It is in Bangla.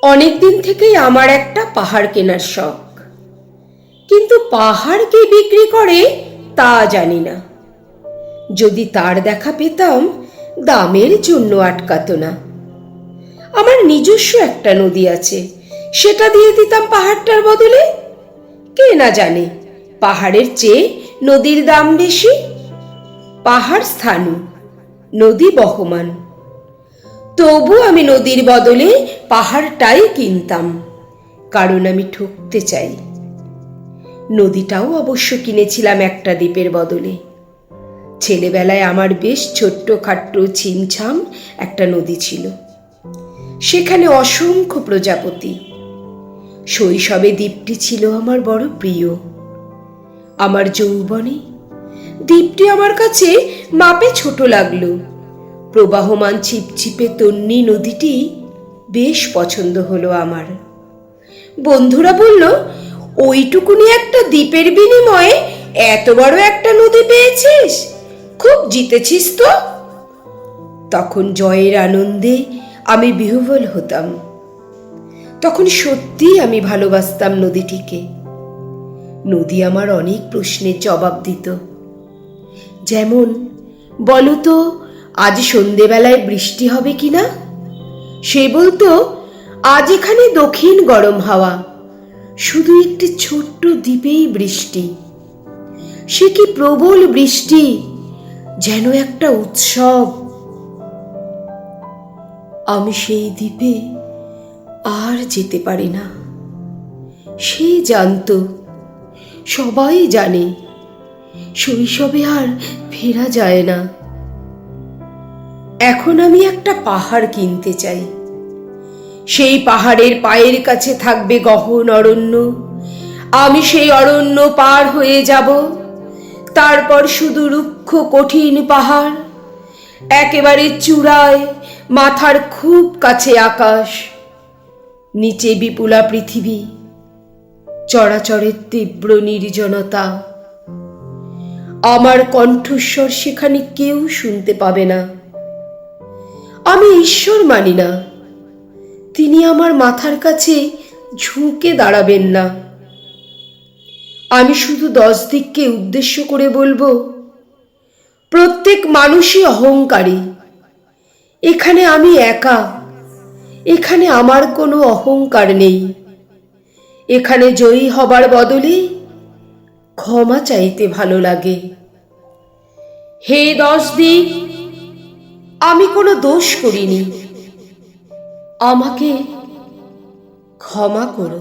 অনেক দিন থেকেই আমার একটা পাহাড় কেনার শখ, কিন্তু পাহাড় কে বিক্রি করে তা জানি না। যদি তার দেখা পেতাম, দামের জন্য আটকাতো না। আমার নিজস্ব একটা নদী আছে, সেটা দিয়ে দিতাম পাহাড়টার বদলে। কে না জানে পাহাড়ের চেয়ে নদীর দাম বেশি। পাহাড় স্থাণু, নদী বহমান। তবু আমি নদীর বদলে পাহাড়টাই কিনতাম, কারণ আমি ঠকতে চাই। নদীটাও অবশ্য কিনেছিলাম একটা দ্বীপের বদলে। ছেলেবেলায় আমার বেশ ছোট্ট খাট্ট ছিমছাম একটা নদী ছিল, সেখানে অসংখ্য প্রজাপতি। শৈশবে দ্বীপটি ছিল আমার বড় প্রিয়। আমার যৌবনে দ্বীপটি আমার কাছে মাপে ছোট লাগলো। প্রবাহমান ছিপছিপে তন্বী নদীটি বেশ পছন্দ হলো আমার। বন্ধুরা বলল, ওইটুকুনি একটা দ্বীপের বিনিময়ে এত বড় একটা নদী পেয়েছিস, খুব জিতেছিস তো। তখন জয়ের আনন্দে আমি বিহ্বল হতাম। তখন সত্যি আমি ভালোবাসতাম নদীটিকে। নদী আমার অনেক প্রশ্নের জবাব দিত। যেমন, বলো তো আজ সন্ধেবেলায় বৃষ্টি হবে কিনা। সে বলতো, আজ এখানে দক্ষিণ গরম হাওয়া, শুধু একটি ছোট্ট দ্বীপেই বৃষ্টি। সে কি প্রবল বৃষ্টি, যেন একটা উৎসব। আমি সেই দ্বীপে আর যেতে পারি না। সে জানতো, সবাই জানে, শৈশবে আর ফেরা যায় না। এখন আমি একটা পাহাড় কিনতে চাই। সেই পাহাড়ের পায়ের কাছে থাকবে গহন অরণ্য। আমি সেই অরণ্য পার হয়ে যাব। তারপর শুধু রুক্ষ কঠিন পাহাড়, একেবারে চূড়ায় মাথার খুব কাছে আকাশ, নিচে বিপুলা পৃথিবী, চরাচরের তীব্র নির্জনতা। আমার কণ্ঠস্বর সেখানে কেউ শুনতে পাবে না। আমি ঈশ্বর মানি না, তিনি আমার মাথার কাছে ঝুঁকে দাঁড়াবেন না। আমি শুধু 10 দিককে উদ্দেশ্য করে বলবো, প্রত্যেক মানুষই অহংকারী। এখানে আমি একা, এখানে আমার কোনো অহংকার নেই। এখানে জয়ী হবার বদলে ক্ষমা চাইতে ভালো লাগে। হে 10 দিক, আমি কোনো দোষ করিনি, আমাকে ক্ষমা করো।